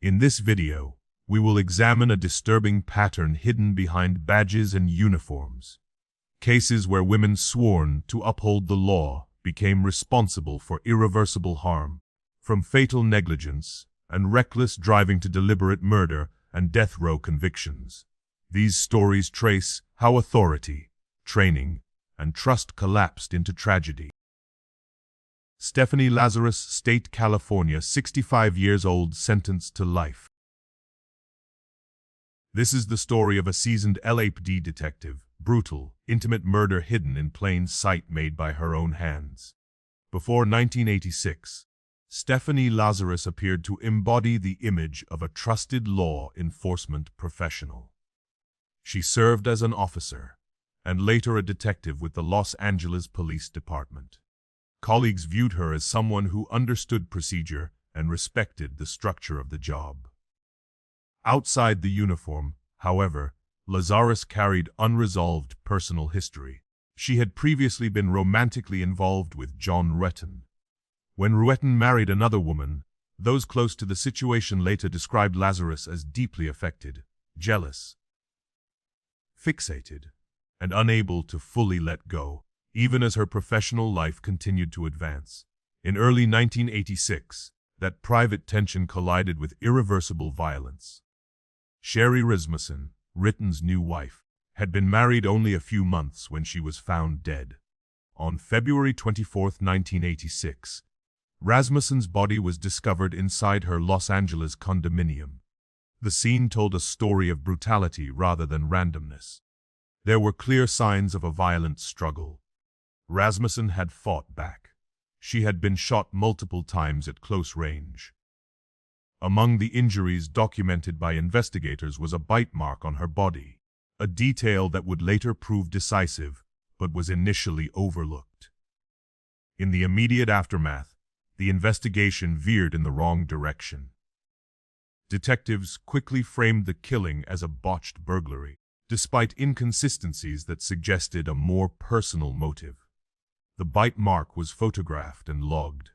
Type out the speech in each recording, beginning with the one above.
In this video, we will examine a disturbing pattern hidden behind badges and uniforms. Cases where women sworn to uphold the law became responsible for irreversible harm, from fatal negligence and reckless driving to deliberate murder and death row convictions. These stories trace how authority, training, and trust collapsed into tragedy. Stephanie Lazarus, State, California, 65 years old, sentenced to life. This is the story of a seasoned LAPD detective, brutal, intimate murder hidden in plain sight made by her own hands. Before 1986, Stephanie Lazarus appeared to embody the image of a trusted law enforcement professional. She served as an officer, and later a detective with the Los Angeles Police Department. Colleagues viewed her as someone who understood procedure and respected the structure of the job. Outside the uniform, however, Lazarus carried unresolved personal history. She had previously been romantically involved with John Ruetten. When Ruetten married another woman, those close to the situation later described Lazarus as deeply affected, jealous, fixated, and unable to fully let go, even as her professional life continued to advance. In early 1986, that private tension collided with irreversible violence. Sherry Rasmussen, Ruetten's new wife, had been married only a few months when she was found dead. On February 24, 1986, Rasmussen's body was discovered inside her Los Angeles condominium. The scene told a story of brutality rather than randomness. There were clear signs of a violent struggle. Rasmussen had fought back. She had been shot multiple times at close range. Among the injuries documented by investigators was a bite mark on her body, a detail that would later prove decisive, but was initially overlooked. In the immediate aftermath, the investigation veered in the wrong direction. Detectives quickly framed the killing as a botched burglary, despite inconsistencies that suggested a more personal motive. The bite mark was photographed and logged,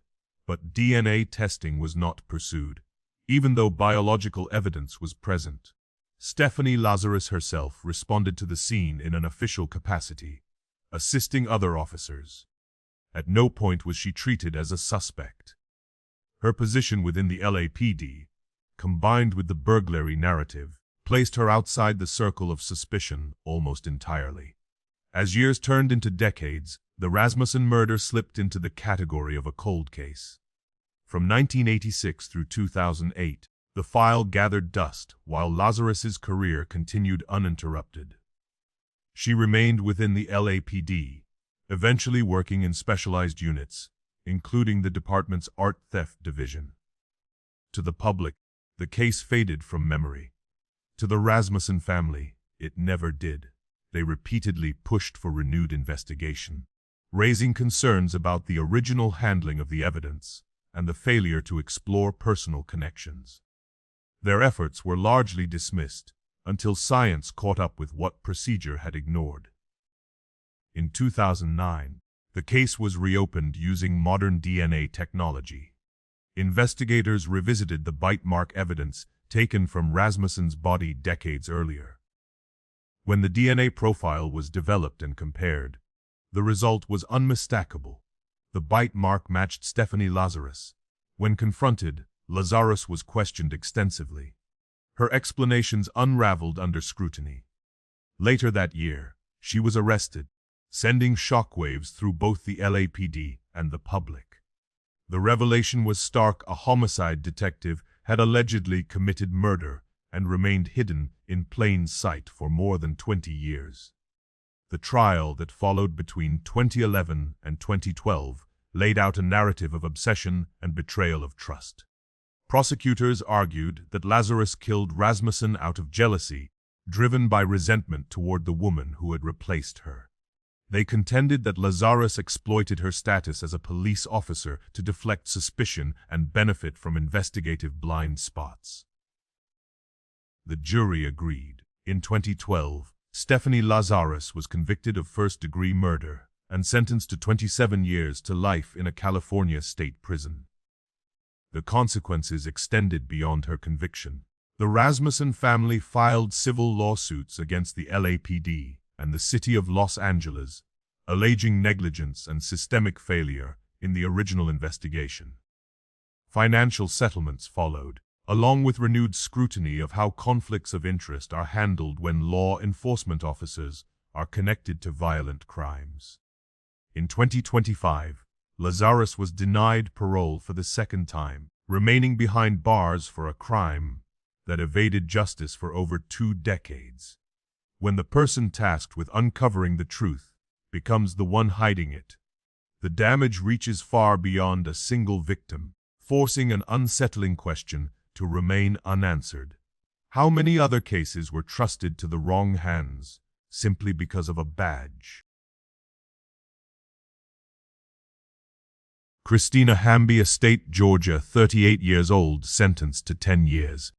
but DNA testing was not pursued, even though biological evidence was present. Stephanie Lazarus herself responded to the scene in an official capacity, assisting other officers. At no point was she treated as a suspect. Her position within the LAPD, combined with the burglary narrative, placed her outside the circle of suspicion almost entirely. As years turned into decades, the Rasmussen murder slipped into the category of a cold case. From 1986 through 2008, the file gathered dust while Lazarus's career continued uninterrupted. She remained within the LAPD, eventually working in specialized units, including the department's art theft division. To the public, the case faded from memory. To the Rasmussen family, it never did. They repeatedly pushed for renewed investigation, raising concerns about the original handling of the evidence and the failure to explore personal connections. Their efforts were largely dismissed until science caught up with what procedure had ignored. In 2009, the case was reopened using modern DNA technology. Investigators revisited the bite mark evidence taken from Rasmussen's body decades earlier. When the DNA profile was developed and compared, the result was unmistakable. The bite mark matched Stephanie Lazarus. When confronted, Lazarus was questioned extensively. Her explanations unraveled under scrutiny. Later that year, she was arrested, sending shockwaves through both the LAPD and the public. The revelation was stark: a homicide detective had allegedly committed murder and remained hidden in plain sight for more than 20 years. The trial that followed between 2011 and 2012 laid out a narrative of obsession and betrayal of trust. Prosecutors argued that Lazarus killed Rasmussen out of jealousy, driven by resentment toward the woman who had replaced her. They contended that Lazarus exploited her status as a police officer to deflect suspicion and benefit from investigative blind spots. The jury agreed. In 2012, Stephanie Lazarus was convicted of first-degree murder and sentenced to 27 years to life in a California state prison. The consequences extended beyond her conviction. The Rasmussen family filed civil lawsuits against the LAPD and the city of Los Angeles, alleging negligence and systemic failure in the original investigation. Financial settlements followed, along with renewed scrutiny of how conflicts of interest are handled when law enforcement officers are connected to violent crimes. In 2025, Lazarus was denied parole for the second time, remaining behind bars for a crime that evaded justice for over 2 decades. When the person tasked with uncovering the truth becomes the one hiding it, the damage reaches far beyond a single victim, forcing an unsettling question to remain unanswered. How many other cases were trusted to the wrong hands simply because of a badge? Kristina Hambie, Estate, Georgia, 38 years old, sentenced to 10 years.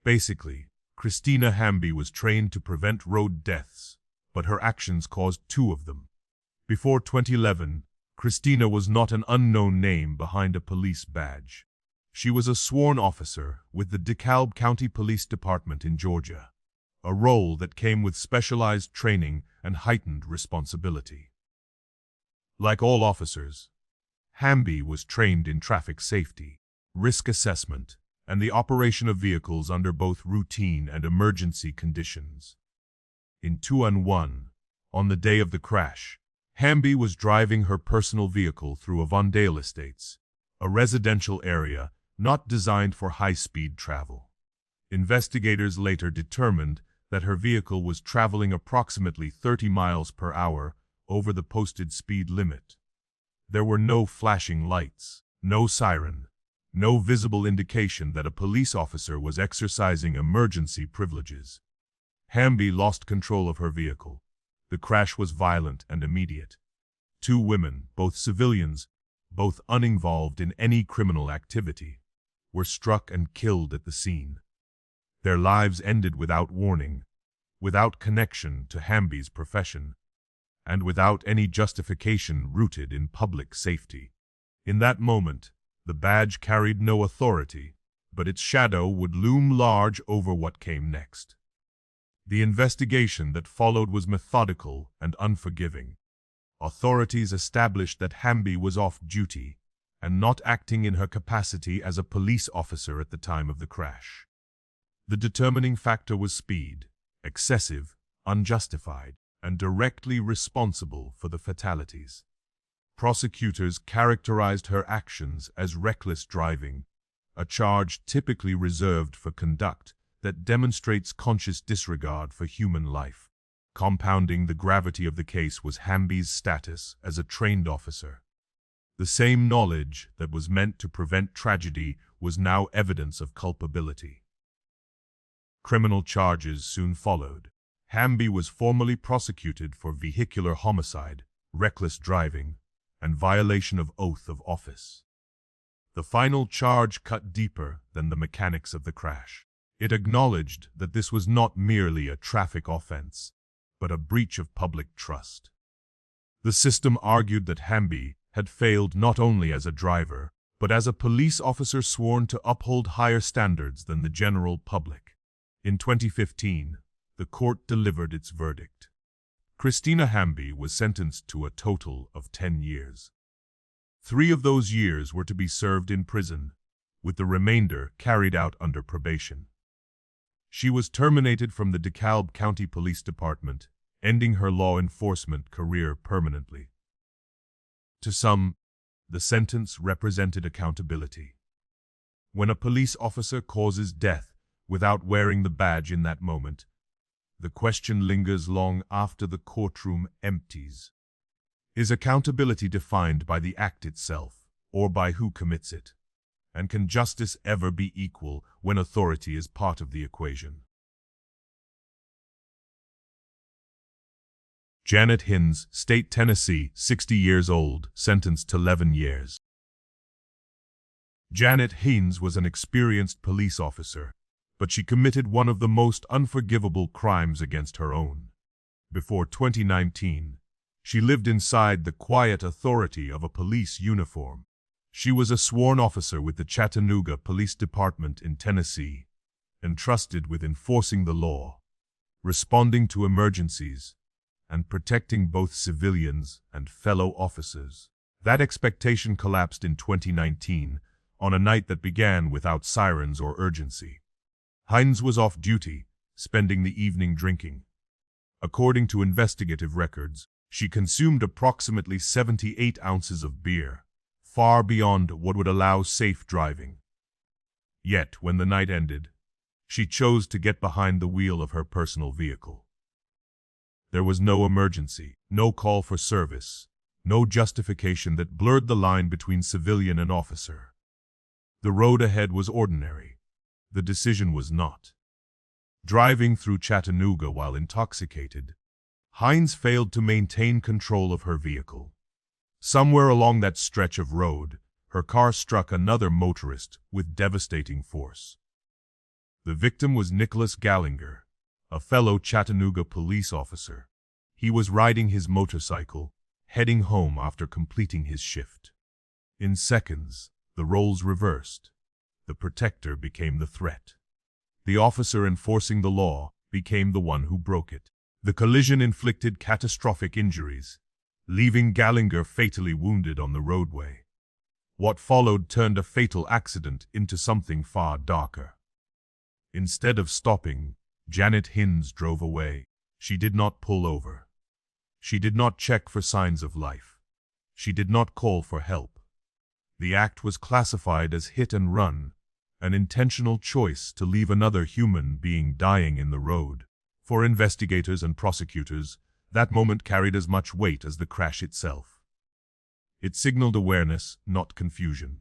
Basically, Kristina Hambie was trained to prevent road deaths, but her actions caused 2 of them. Before 2011, Kristina was not an unknown name behind a police badge. She was a sworn officer with the DeKalb County Police Department in Georgia, a role that came with specialized training and heightened responsibility. Like all officers, Hambie was trained in traffic safety, risk assessment, and the operation of vehicles under both routine and emergency conditions. In 2001, on the day of the crash, Hambie was driving her personal vehicle through Avondale Estates, a residential area not designed for high-speed travel. Investigators later determined that her vehicle was traveling approximately 30 miles per hour over the posted speed limit. There were no flashing lights, no siren, no visible indication that a police officer was exercising emergency privileges. Hambie lost control of her vehicle. The crash was violent and immediate. 2 women, both civilians, both uninvolved in any criminal activity, were struck and killed at the scene. Their lives ended without warning, without connection to Hambie's profession, and without any justification rooted in public safety. In that moment, the badge carried no authority, but its shadow would loom large over what came next. The investigation that followed was methodical and unforgiving. Authorities established that Hambie was off duty and not acting in her capacity as a police officer at the time of the crash. The determining factor was speed, excessive, unjustified, and directly responsible for the fatalities. Prosecutors characterized her actions as reckless driving, a charge typically reserved for conduct that demonstrates conscious disregard for human life. Compounding the gravity of the case was Hambie's status as a trained officer. The same knowledge that was meant to prevent tragedy was now evidence of culpability. Criminal charges soon followed. Hambie was formally prosecuted for vehicular homicide, reckless driving, and violation of oath of office. The final charge cut deeper than the mechanics of the crash. It acknowledged that this was not merely a traffic offense, but a breach of public trust. The system argued that Hambie had failed not only as a driver, but as a police officer sworn to uphold higher standards than the general public. In 2015, the court delivered its verdict. Kristina Hambie was sentenced to a total of 10 years. 3 of those years were to be served in prison, with the remainder carried out under probation. She was terminated from the DeKalb County Police Department, ending her law enforcement career permanently. To some, the sentence represented accountability. When a police officer causes death without wearing the badge in that moment, the question lingers long after the courtroom empties. Is accountability defined by the act itself, or by who commits it? And can justice ever be equal when authority is part of the equation? Janet Hinds, State, Tennessee, 60 years old, sentenced to 11 years. Janet Hinds was an experienced police officer, but she committed one of the most unforgivable crimes against her own. Before 2019, she lived inside the quiet authority of a police uniform. She was a sworn officer with the Chattanooga Police Department in Tennessee, entrusted with enforcing the law, responding to emergencies, and protecting both civilians and fellow officers. That expectation collapsed in 2019, on a night that began without sirens or urgency. Hinds was off duty, spending the evening drinking. According to investigative records, she consumed approximately 78 ounces of beer, far beyond what would allow safe driving. Yet, when the night ended, she chose to get behind the wheel of her personal vehicle. There was no emergency, no call for service, no justification that blurred the line between civilian and officer. The road ahead was ordinary. The decision was not. Driving through Chattanooga while intoxicated, Hinds failed to maintain control of her vehicle. Somewhere along that stretch of road, her car struck another motorist with devastating force. The victim was Nicholas Gallinger, a fellow Chattanooga police officer. He was riding his motorcycle, heading home after completing his shift. In seconds, the roles reversed. The protector became the threat. The officer enforcing the law became the one who broke it. The collision inflicted catastrophic injuries, leaving Gallinger fatally wounded on the roadway. What followed turned a fatal accident into something far darker. Instead of stopping, Janet Hinds drove away. She did not pull over. She did not check for signs of life. She did not call for help. The act was classified as hit and run, an intentional choice to leave another human being dying in the road. For investigators and prosecutors, that moment carried as much weight as the crash itself. It signaled awareness, not confusion.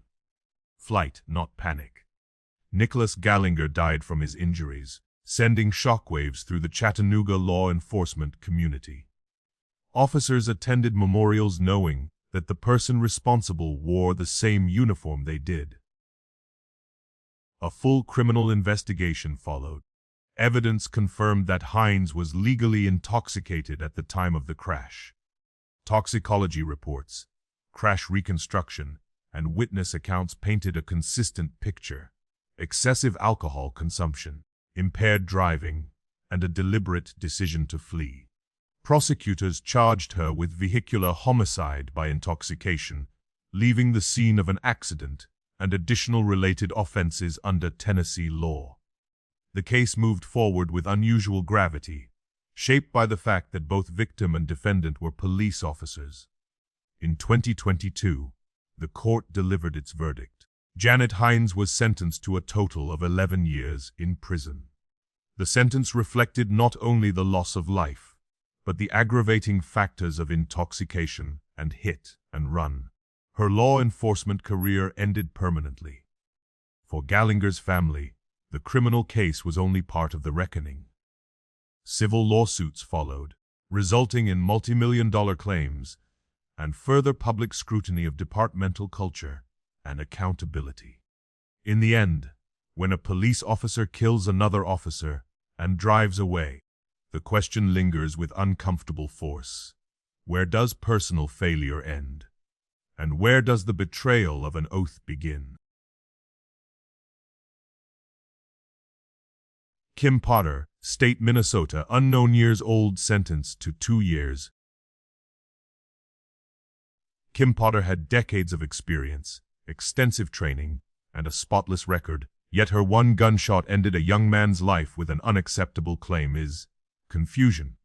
Flight, not panic. Nicholas Gallinger died from his injuries, sending shockwaves through the Chattanooga law enforcement community. Officers attended memorials knowing that the person responsible wore the same uniform they did. A full criminal investigation followed. Evidence confirmed that Hinds was legally intoxicated at the time of the crash. Toxicology reports, crash reconstruction, and witness accounts painted a consistent picture: excessive alcohol consumption, impaired driving, and a deliberate decision to flee. Prosecutors charged her with vehicular homicide by intoxication, leaving the scene of an accident, and additional related offenses under Tennessee law. The case moved forward with unusual gravity, shaped by the fact that both victim and defendant were police officers. In 2022, the court delivered its verdict. Janet Hinds was sentenced to a total of 11 years in prison. The sentence reflected not only the loss of life, but the aggravating factors of intoxication and hit and run. Her law enforcement career ended permanently. For Gallinger's family, the criminal case was only part of the reckoning. Civil lawsuits followed, resulting in multi-million-dollar claims and further public scrutiny of departmental culture and accountability. In the end, when a police officer kills another officer and drives away, the question lingers with uncomfortable force: where does personal failure end? And where does the betrayal of an oath begin? Kim Potter, State, Minnesota, unknown years old, sentenced to 2 years. Kim Potter had decades of experience, extensive training, and a spotless record, yet her one gunshot ended a young man's life with an unacceptable claim: is confusion.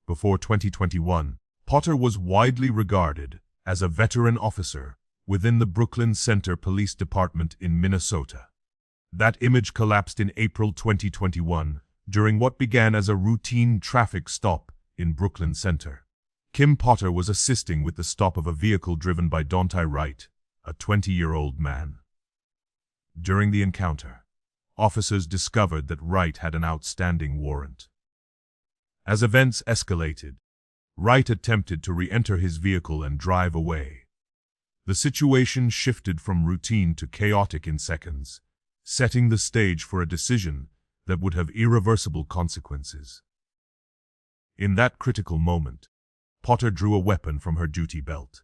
Before 2021, Potter was widely regarded as a veteran officer within the Brooklyn Center Police Department in Minnesota. That image collapsed in April 2021 during what began as a routine traffic stop in Brooklyn Center. Kim Potter was assisting with the stop of a vehicle driven by Dontai Wright, a 20-year-old man. During the encounter, officers discovered that Wright had an outstanding warrant. As events escalated, Wright attempted to re-enter his vehicle and drive away. The situation shifted from routine to chaotic in seconds, setting the stage for a decision that would have irreversible consequences. In that critical moment, Potter drew a weapon from her duty belt.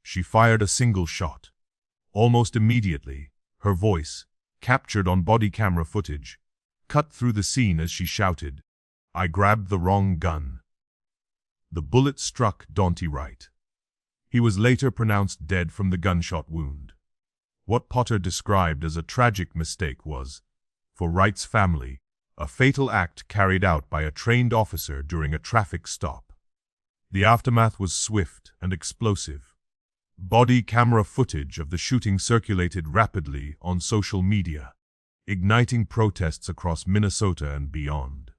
She fired a single shot, Almost immediately, her voice, captured on body camera footage, cut through the scene as she shouted, "I grabbed the wrong gun." The bullet struck Dante Wright. He was later pronounced dead from the gunshot wound. What Potter described as a tragic mistake was, for Wright's family, a fatal act carried out by a trained officer during a traffic stop. The aftermath was swift and explosive. Body camera footage of the shooting circulated rapidly on social media, igniting protests across Minnesota and beyond.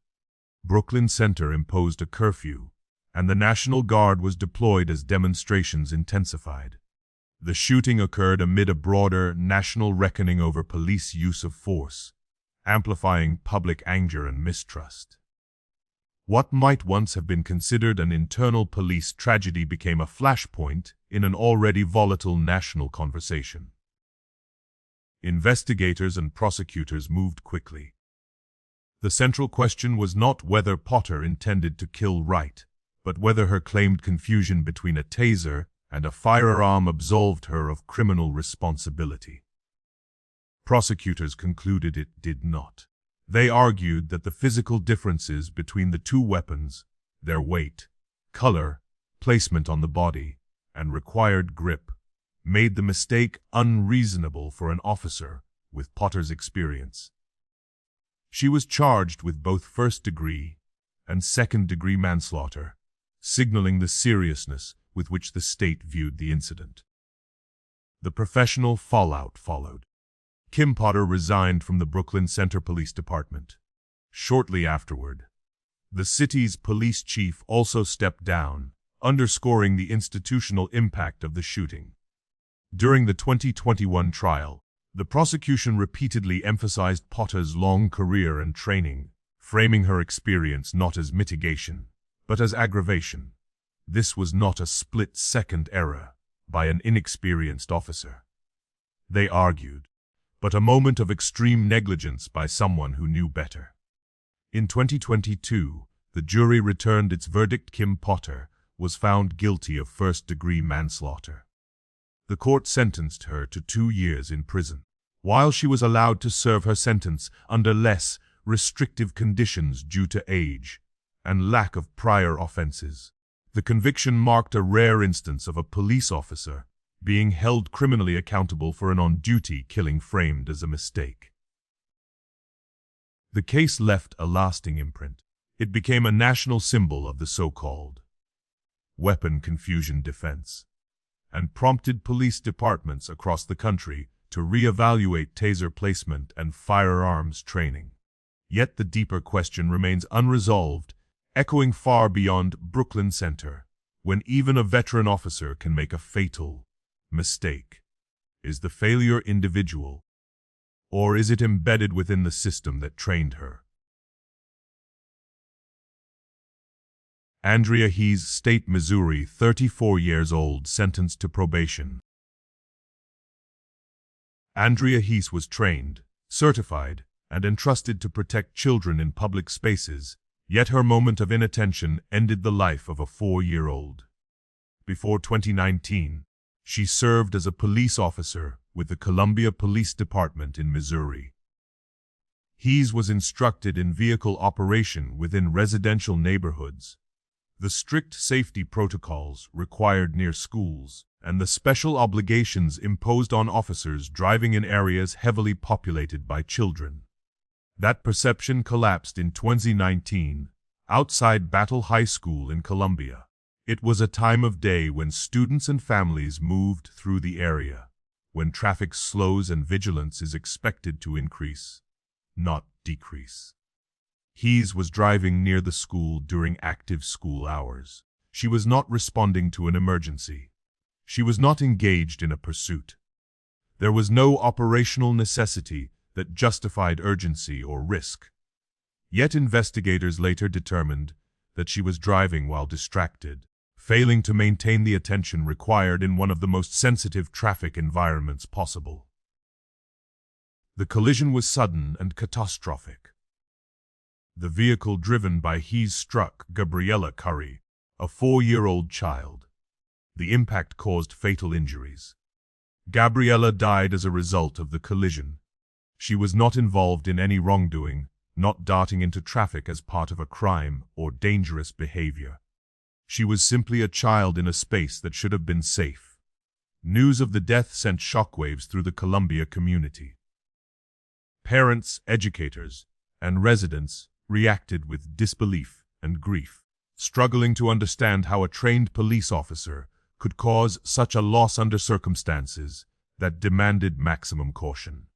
Brooklyn Center imposed a curfew, and the National Guard was deployed as demonstrations intensified. The shooting occurred amid a broader national reckoning over police use of force, amplifying public anger and mistrust. What might once have been considered an internal police tragedy became a flashpoint in an already volatile national conversation. Investigators and prosecutors moved quickly. The central question was not whether Potter intended to kill Wright, but whether her claimed confusion between a taser and a firearm absolved her of criminal responsibility. Prosecutors concluded it did not. They argued that the physical differences between the two weapons, their weight, color, placement on the body, and required grip, made the mistake unreasonable for an officer with Potter's experience. She was charged with both first-degree and second-degree manslaughter, signaling the seriousness with which the state viewed the incident. The professional fallout followed. Kim Potter resigned from the Brooklyn Center Police Department. Shortly afterward, the city's police chief also stepped down, underscoring the institutional impact of the shooting. During the 2021 trial, the prosecution repeatedly emphasized Potter's long career and training, framing her experience not as mitigation, but as aggravation. This was not a split-second error by an inexperienced officer, they argued, but a moment of extreme negligence by someone who knew better. In 2022, the jury returned its verdict. Kim Potter was found guilty of first-degree manslaughter. The court sentenced her to 2 years in prison, while she was allowed to serve her sentence under less restrictive conditions due to age and lack of prior offenses. The conviction marked a rare instance of a police officer being held criminally accountable for an on-duty killing framed as a mistake. The case left a lasting imprint. It became a national symbol of the so-called weapon confusion defense, and prompted police departments across the country to reevaluate taser placement and firearms training. Yet the deeper question remains unresolved, echoing far beyond Brooklyn Center, when even a veteran officer can make a fatal mistake. Is the failure individual, or is it embedded within the system that trained her? Andria Heese, State, Missouri, 34 years old, sentenced to probation. Andria Heese was trained, certified, and entrusted to protect children in public spaces, yet her moment of inattention ended the life of a 4-year-old. Before 2019, she served as a police officer with the Columbia Police Department in Missouri. Heese was instructed in vehicle operation within residential neighborhoods, the strict safety protocols required near schools, and the special obligations imposed on officers driving in areas heavily populated by children. That perception collapsed in 2019, outside Battle High School in Columbia. It was a time of day when students and families moved through the area, when traffic slows and vigilance is expected to increase, not decrease. Heese was driving near the school during active school hours. She was not responding to an emergency. She was not engaged in a pursuit. There was no operational necessity that justified urgency or risk. Yet investigators later determined that she was driving while distracted, failing to maintain the attention required in one of the most sensitive traffic environments possible. The collision was sudden and catastrophic. The vehicle driven by Heese struck Gabriella Curry, a 4-year-old child. The impact caused fatal injuries. Gabriella died as a result of the collision. She was not involved in any wrongdoing, not darting into traffic as part of a crime or dangerous behavior. She was simply a child in a space that should have been safe. News of the death sent shockwaves through the Columbia community. Parents, educators, and residents reacted with disbelief and grief, struggling to understand how a trained police officer could cause such a loss under circumstances that demanded maximum caution.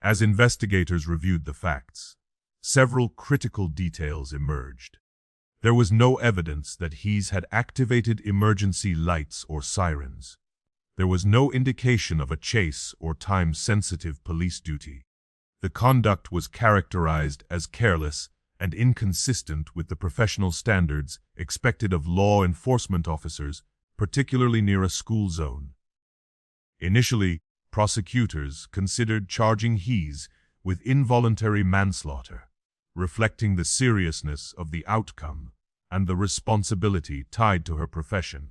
As investigators reviewed the facts, several critical details emerged. There was no evidence that Heese had activated emergency lights or sirens. There was no indication of a chase or time-sensitive police duty. The conduct was characterized as careless and inconsistent with the professional standards expected of law enforcement officers, particularly near a school zone. Initially, prosecutors considered charging Heese with involuntary manslaughter, reflecting the seriousness of the outcome and the responsibility tied to her profession.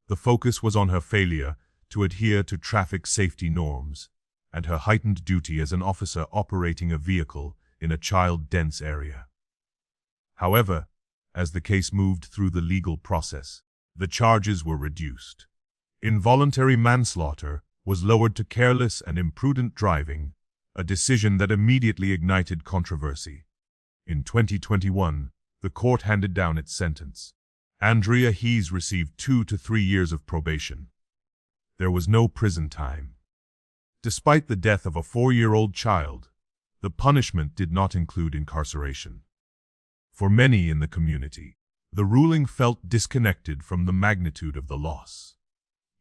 The focus was on her failure to adhere to traffic safety norms and her heightened duty as an officer operating a vehicle in a child-dense area. However, as the case moved through the legal process, the charges were reduced. Involuntary manslaughter was lowered to careless and imprudent driving, a decision that immediately ignited controversy. In 2021, the court handed down its sentence. Andria Heese received 2 to 3 years of probation. There was no prison time. Despite the death of a 4-year-old child, the punishment did not include incarceration. For many in the community, the ruling felt disconnected from the magnitude of the loss.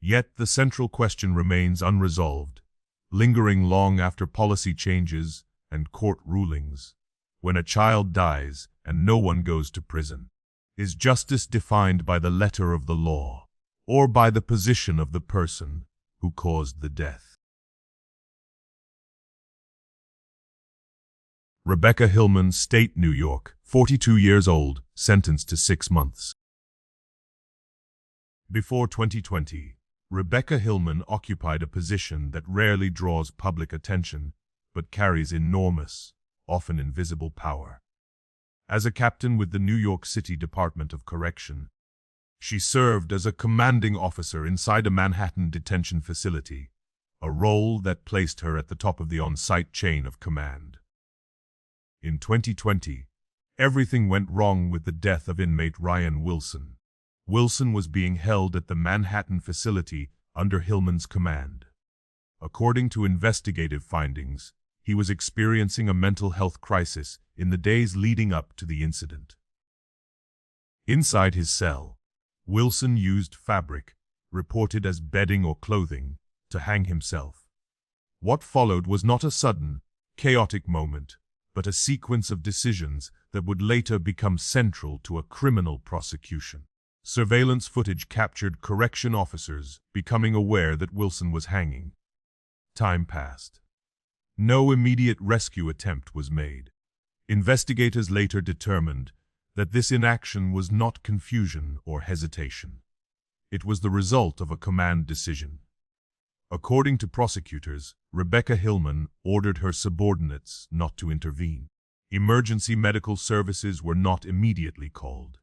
Yet the central question remains unresolved, lingering long after policy changes and court rulings. When a child dies and no one goes to prison, is justice defined by the letter of the law or by the position of the person who caused the death? Rebecca Hillman, State, New York, 42 years old, sentenced to 6 months. Before 2020, Rebecca Hillman occupied a position that rarely draws public attention, but carries enormous, often invisible power. As a captain with the New York City Department of Correction, she served as a commanding officer inside a Manhattan detention facility, a role that placed her at the top of the on-site chain of command. In 2020, everything went wrong with the death of inmate Ryan Wilson. Wilson was being held at the Manhattan facility under Hillman's command. According to investigative findings, he was experiencing a mental health crisis in the days leading up to the incident. Inside his cell, Wilson used fabric, reported as bedding or clothing, to hang himself. What followed was not a sudden, chaotic moment, but a sequence of decisions that would later become central to a criminal prosecution. Surveillance footage captured correction officers becoming aware that Wilson was hanging. Time passed. No immediate rescue attempt was made. Investigators later determined that this inaction was not confusion or hesitation. It was the result of a command decision. According to prosecutors, Rebecca Hillman ordered her subordinates not to intervene. Emergency medical services were not immediately called.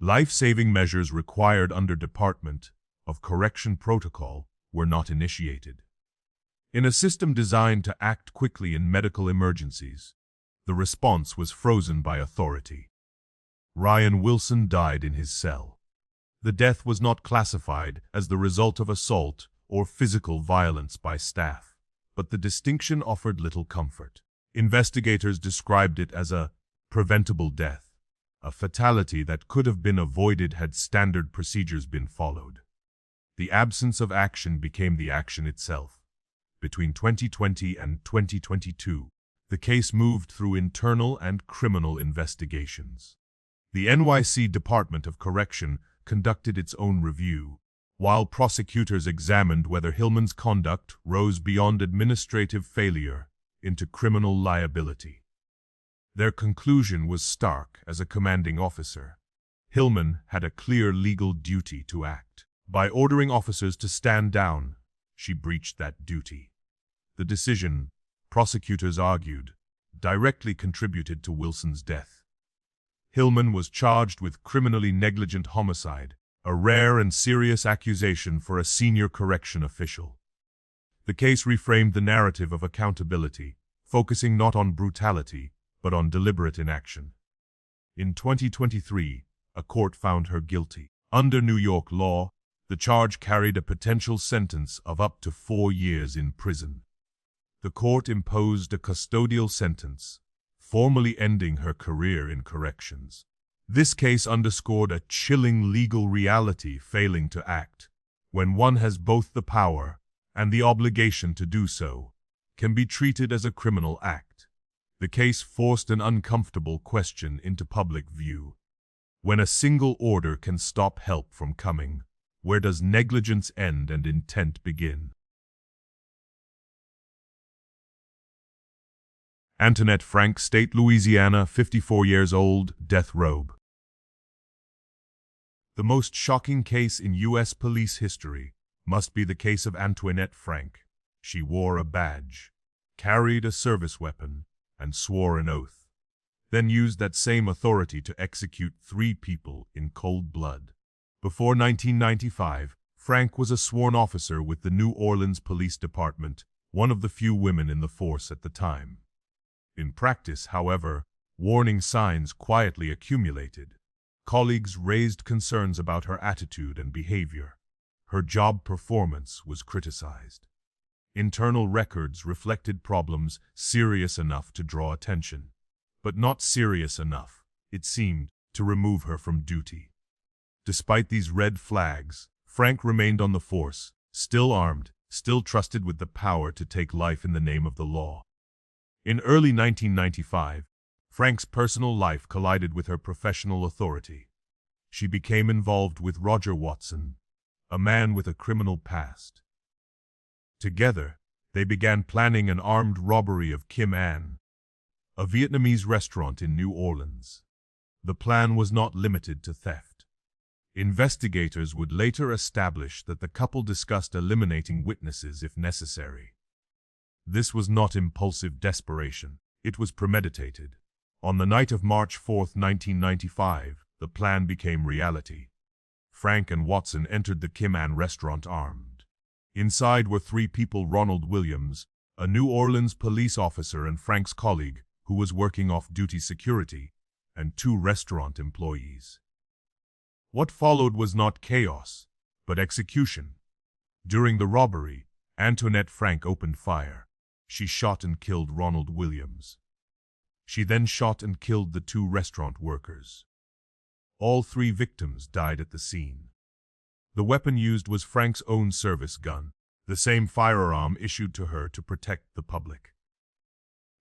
Life-saving measures required under Department of Correction protocol were not initiated. In a system designed to act quickly in medical emergencies, the response was frozen by authority. Ryan Wilson died in his cell. The death was not classified as the result of assault or physical violence by staff, but the distinction offered little comfort. Investigators described it as a preventable death, a fatality that could have been avoided had standard procedures been followed. The absence of action became the action itself. Between 2020 and 2022, the case moved through internal and criminal investigations. The NYC Department of Correction conducted its own review, while prosecutors examined whether Hillman's conduct rose beyond administrative failure into criminal liability. Their conclusion was stark. As a commanding officer, Hillman had a clear legal duty to act. By ordering officers to stand down, she breached that duty. The decision, prosecutors argued, directly contributed to Wilson's death. Hillman was charged with criminally negligent homicide, a rare and serious accusation for a senior correction official. The case reframed the narrative of accountability, focusing not on brutality, but on deliberate inaction. In 2023, a court found her guilty. Under New York law, the charge carried a potential sentence of up to 4 years in prison. The court imposed a custodial sentence, formally ending her career in corrections. This case underscored a chilling legal reality failing to act, when one has both the power and the obligation to do so, can be treated as a criminal act. The case forced an uncomfortable question into public view. When a single order can stop help from coming, where does negligence end and intent begin? Antoinette Frank, State, Louisiana, 54 years old, death row. The most shocking case in U.S. police history must be the case of Antoinette Frank. She wore a badge, carried a service weapon, and swore an oath, then used that same authority to execute 3 people in cold blood. Before 1995, Frank was a sworn officer with the New Orleans Police Department, one of the few women in the force at the time. In practice, however, warning signs quietly accumulated. Colleagues raised concerns about her attitude and behavior. Her job performance was criticized. Internal records reflected problems serious enough to draw attention, but not serious enough, it seemed, to remove her from duty. Despite these red flags, Frank remained on the force, still armed, still trusted with the power to take life in the name of the law. In early 1995, Frank's personal life collided with her professional authority. She became involved with Roger Watson, a man with a criminal past. Together, they began planning an armed robbery of Kim An, a Vietnamese restaurant in New Orleans. The plan was not limited to theft. Investigators would later establish that the couple discussed eliminating witnesses if necessary. This was not impulsive desperation, it was premeditated. On the night of March 4, 1995, the plan became reality. Frank and Watson entered the Kim An restaurant armed. Inside were 3 people: Ronald Williams, a New Orleans police officer and Frank's colleague who was working off-duty security, and 2 restaurant employees. What followed was not chaos, but execution. During the robbery, Antoinette Frank opened fire. She shot and killed Ronald Williams. She then shot and killed the 2 restaurant workers. All 3 victims died at the scene. The weapon used was Frank's own service gun, the same firearm issued to her to protect the public.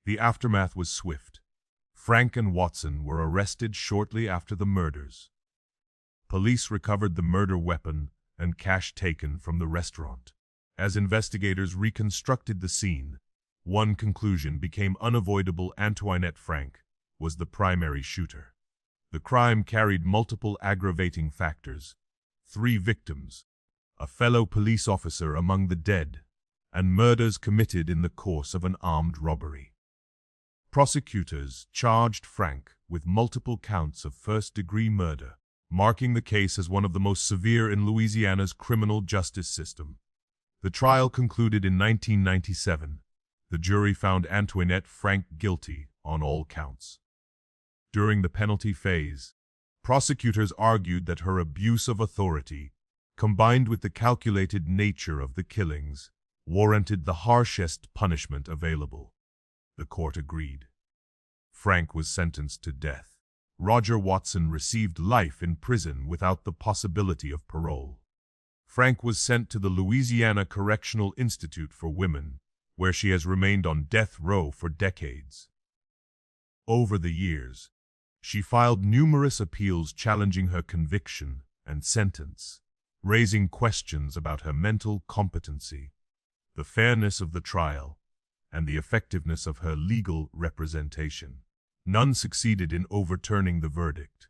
The aftermath was swift. Frank and Watson were arrested shortly after the murders. Police recovered the murder weapon and cash taken from the restaurant. As investigators reconstructed the scene, one conclusion became unavoidable: Antoinette Frank was the primary shooter. The crime carried multiple aggravating factors: 3 victims, a fellow police officer among the dead, and murders committed in the course of an armed robbery. Prosecutors charged Frank with multiple counts of first-degree murder, marking the case as one of the most severe in Louisiana's criminal justice system. The trial concluded in 1997. The jury found Antoinette Frank guilty on all counts. During the penalty phase, prosecutors argued that her abuse of authority, combined with the calculated nature of the killings, warranted the harshest punishment available. The court agreed. Frank was sentenced to death. Roger Watson received life in prison without the possibility of parole. Frank was sent to the Louisiana Correctional Institute for Women, where she has remained on death row for decades. Over the years, she filed numerous appeals challenging her conviction and sentence, raising questions about her mental competency, the fairness of the trial, and the effectiveness of her legal representation. None succeeded in overturning the verdict.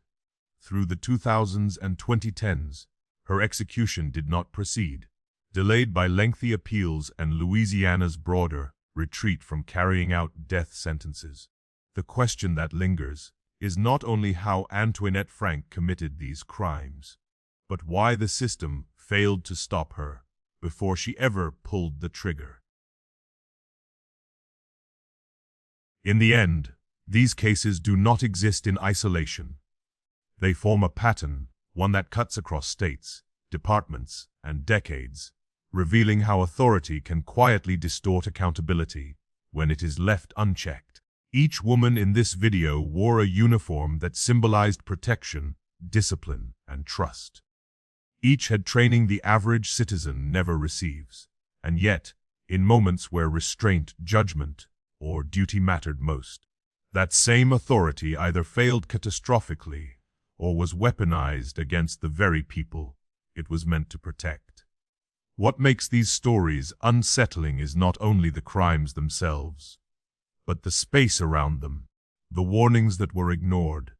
Through the 2000s and 2010s, her execution did not proceed, delayed by lengthy appeals and Louisiana's broader retreat from carrying out death sentences. The question that lingers is not only how Antoinette Frank committed these crimes, but why the system failed to stop her before she ever pulled the trigger. In the end, these cases do not exist in isolation. They form a pattern, one that cuts across states, departments, and decades, revealing how authority can quietly distort accountability when it is left unchecked. Each woman in this video wore a uniform that symbolized protection, discipline, and trust. Each had training the average citizen never receives, and yet, in moments where restraint, judgment, or duty mattered most, that same authority either failed catastrophically or was weaponized against the very people it was meant to protect. What makes these stories unsettling is not only the crimes themselves, but the space around them, the warnings that were ignored,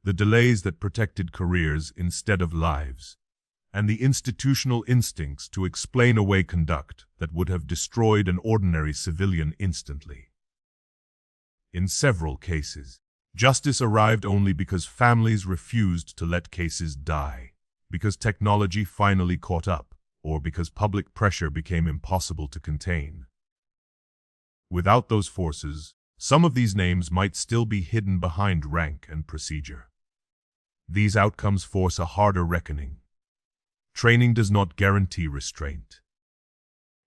the delays that protected careers instead of lives, and the institutional instincts to explain away conduct that would have destroyed an ordinary civilian instantly. In several cases, justice arrived only because families refused to let cases die, because technology finally caught up, or because public pressure became impossible to contain. Without those forces, some of these names might still be hidden behind rank and procedure. These outcomes force a harder reckoning. Training does not guarantee restraint.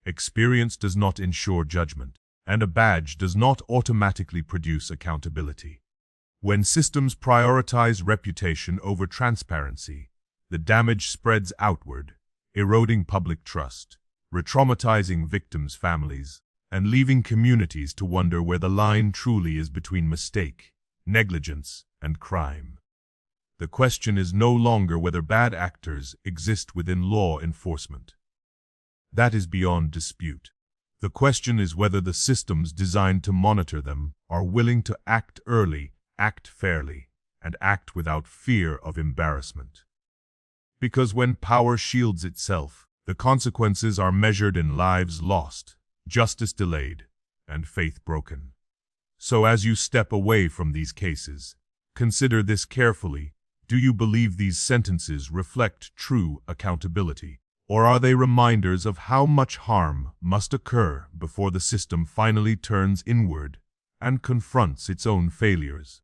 Experience does not ensure judgment, and a badge does not automatically produce accountability. When systems prioritize reputation over transparency, the damage spreads outward, eroding public trust, re-traumatizing victims' families, and leaving communities to wonder where the line truly is between mistake, negligence, and crime. The question is no longer whether bad actors exist within law enforcement. That is beyond dispute. The question is whether the systems designed to monitor them are willing to act early, act fairly, and act without fear of embarrassment. Because when power shields itself, the consequences are measured in lives lost, justice delayed, and faith broken. So as you step away from these cases, consider this carefully. Do you believe these sentences reflect true accountability? Or are they reminders of how much harm must occur before the system finally turns inward and confronts its own failures?